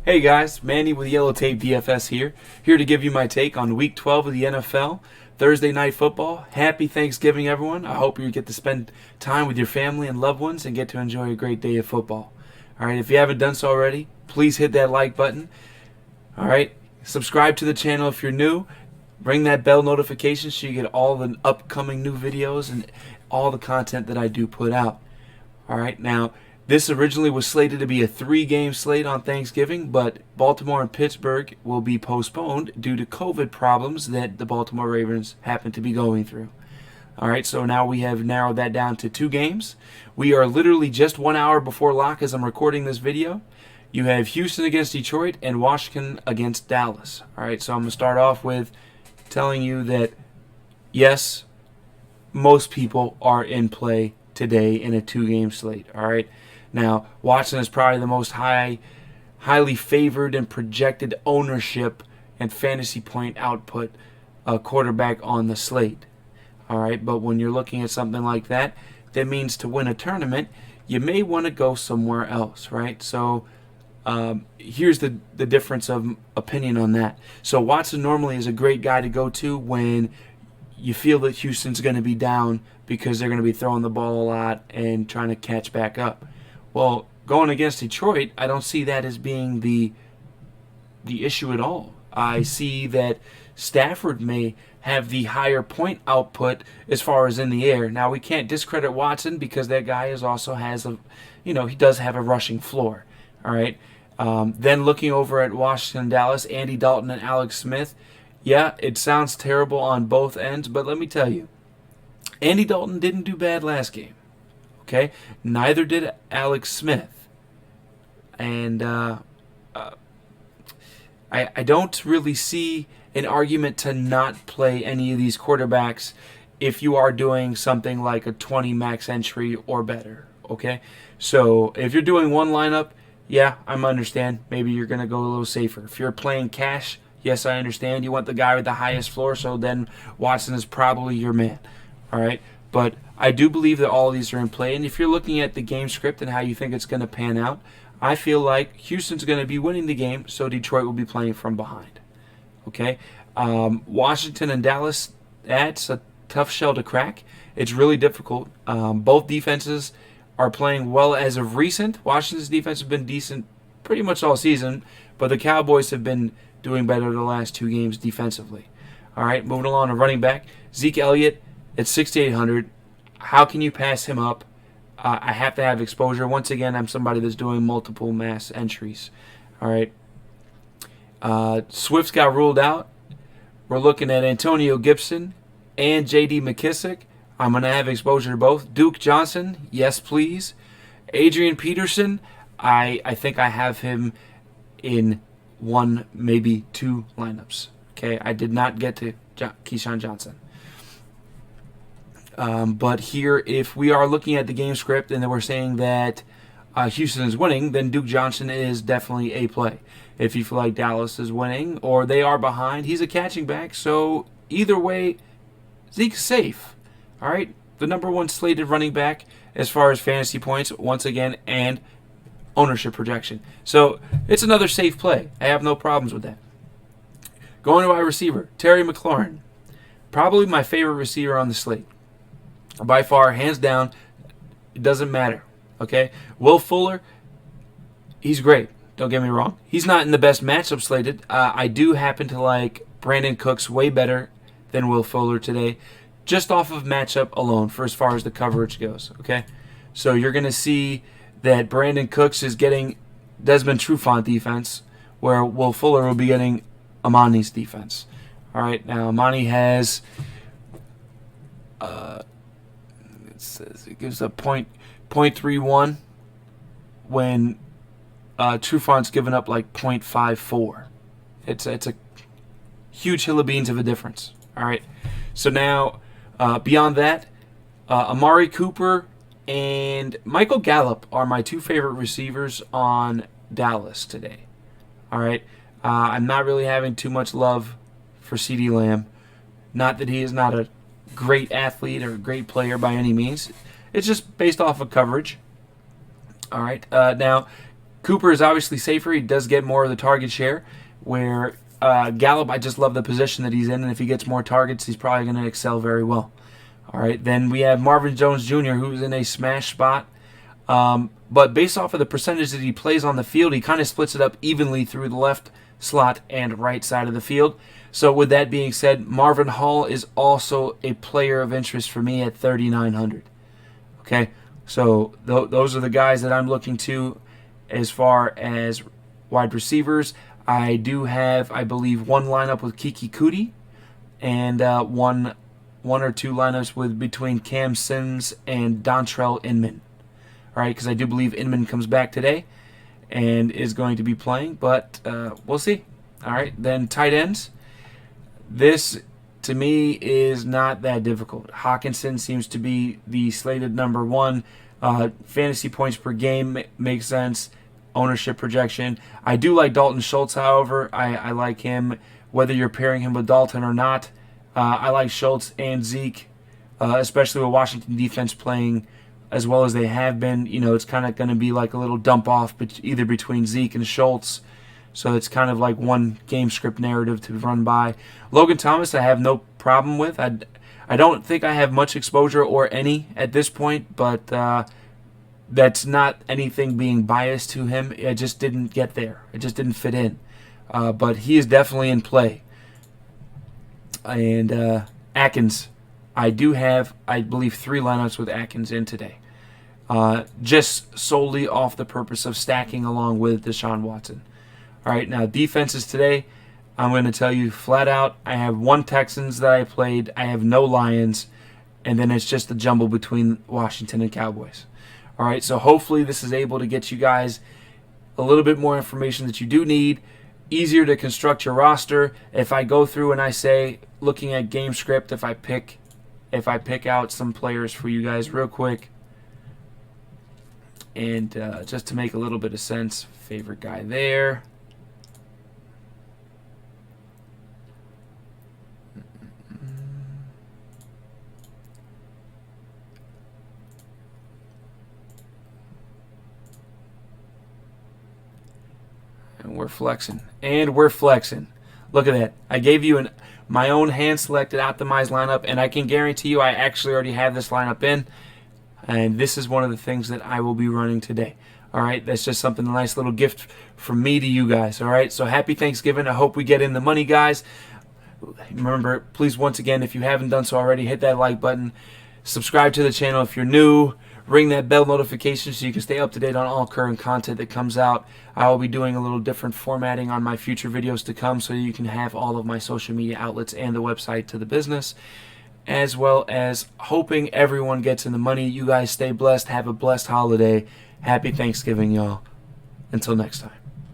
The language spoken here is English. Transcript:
Hey guys, Manny with Yellow Tape DFS here to give you my take on Week 12 of the NFL, Thursday Night Football. Happy Thanksgiving, everyone. I hope you get to spend time with your family and loved ones and get to enjoy a great day of football. All right, if you haven't done so already, please hit that like button. All right, subscribe to the channel if you're new. Ring that bell notification so you get all the upcoming new videos and all the content that I do put out. All right, now this originally was slated to be a 3-game slate on Thanksgiving, but Baltimore and Pittsburgh will be postponed due to COVID problems that the Baltimore Ravens happen to be going through. All right, so now we have narrowed that down to 2 games. We are literally just 1 hour before lock as I'm recording this video. You have Houston against Detroit and Washington against Dallas. All right, so I'm going to start off with telling you that, yes, most people are in play today in a 2-game slate. All right. Now, Watson is probably the most highly favored and projected ownership and fantasy point output quarterback on the slate. All right, but when you're looking at something like that, that means to win a tournament, you may want to go somewhere else, right? So here's the difference of opinion on that. So Watson normally is a great guy to go to when you feel that Houston's going to be down because they're going to be throwing the ball a lot and trying to catch back up. Well, going against Detroit, I don't see that as being the issue at all. I see that Stafford may have the higher point output as far as in the air. Now, we can't discredit Watson because that guy he does have a rushing floor. All right. Then looking over at Washington, Dallas, Andy Dalton and Alex Smith. Yeah, it sounds terrible on both ends, but let me tell you, Andy Dalton didn't do bad last game. Okay, neither did Alex Smith, and I don't really see an argument to not play any of these quarterbacks if you are doing something like a 20 max entry or better. Okay, so if you're doing one lineup, yeah, I understand. Maybe you're gonna go a little safer. If you're playing cash, yes, I understand. You want the guy with the highest floor, so then Watson is probably your man. All right. But I do believe that all of these are in play. And if you're looking at the game script and how you think it's going to pan out, I feel like Houston's going to be winning the game, so Detroit will be playing from behind. Okay? Washington and Dallas, that's a tough shell to crack. It's really difficult. Both defenses are playing well as of recent. Washington's defense has been decent pretty much all season, but the Cowboys have been doing better the last 2 games defensively. All right, moving along to running back. Zeke Elliott at 6,800. How can you pass him up? I have to have exposure. Once again, I'm somebody that's doing multiple mass entries. All right. Swift's got ruled out. We're looking at Antonio Gibson and J.D. McKissick. I'm going to have exposure to both. Duke Johnson, yes, please. Adrian Peterson, I think I have him in 1, maybe 2 lineups. Okay, I did not get to Keyshawn Johnson. But here, if we are looking at the game script and then we're saying that Houston is winning, then Duke Johnson is definitely a play. If you feel like Dallas is winning or they are behind, he's a catching back. So either way, Zeke's safe. All right, the number 1 slated running back as far as fantasy points, once again, and ownership projection. So it's another safe play. I have no problems with that. Going to wide receiver, Terry McLaurin. Probably my favorite receiver on the slate. By far, hands down, it doesn't matter. Okay? Will Fuller, he's great. Don't get me wrong. He's not in the best matchup slated. I do happen to like Brandon Cooks way better than Will Fuller today, just off of matchup alone for as far as the coverage goes. Okay? So you're going to see that Brandon Cooks is getting Desmond Trufant defense, where Will Fuller will be getting Amani's defense. All right? Now, Amani has... it gives a 0.31 when Trufant's given up like 0.54. It's a huge hill of beans of a difference. All right. So now, beyond that, Amari Cooper and Michael Gallup are my 2 favorite receivers on Dallas today. All right. I'm not really having too much love for CeeDee Lamb. Not that he is not a great athlete or a great player by any means. It's just based off of coverage. All right. Now, Cooper is obviously safer. He does get more of the target share, where Gallup, I just love the position that he's in, and if he gets more targets, he's probably going to excel very well. All right, then we have Marvin Jones Jr., who's in a smash spot. But based off of the percentage that he plays on the field, he kind of splits it up evenly through the left slot and right side of the field. So with that being said, Marvin Hall is also a player of interest for me at 3,900. Okay, so those are the guys that I'm looking to as far as wide receivers. I do have, I believe, one lineup with Kiki Kuti and one or two lineups with between Cam Sims and Dontrell Inman. All right, because I do believe Inman comes back today and is going to be playing, but we'll see. All right, then tight ends. This, to me, is not that difficult. Hawkinson seems to be the slated number one. Fantasy points per game makes sense. Ownership projection. I do like Dalton Schultz, however. I like him, whether you're pairing him with Dalton or not. I like Schultz and Zeke, especially with Washington defense playing as well as they have been. You know, it's kind of going to be like a little dump off either between Zeke and Schultz. So it's kind of like one game script narrative to run by. Logan Thomas, I have no problem with. I don't think I have much exposure or any at this point, but that's not anything being biased to him. It just didn't get there. It just didn't fit in. But he is definitely in play. And Atkins, I do have, I believe, 3 lineups with Atkins in today. Just solely off the purpose of stacking along with Deshaun Watson. All right, now defenses today, I'm going to tell you flat out, I have 1 Texans that I played. I have no Lions. And then it's just a jumble between Washington and Cowboys. All right, so hopefully this is able to get you guys a little bit more information that you do need, easier to construct your roster. If I go through and I say, looking at game script, if I pick out some players for you guys real quick, and just to make a little bit of sense, favorite guy there. And we're flexing. And we're flexing. Look at that. I gave you my own hand-selected optimized lineup, and I can guarantee you I actually already have this lineup in. And this is one of the things that I will be running today. All right, that's just something, a nice little gift from me to you guys. All right, so happy Thanksgiving. I hope we get in the money, guys. Remember, please, once again, if you haven't done so already, hit that like button. Subscribe to the channel if you're new. Ring that bell notification so you can stay up to date on all current content that comes out. I will be doing a little different formatting on my future videos to come so you can have all of my social media outlets and the website to the business, as well as hoping everyone gets in the money. You guys stay blessed. Have a blessed holiday. Happy Thanksgiving, y'all. Until next time.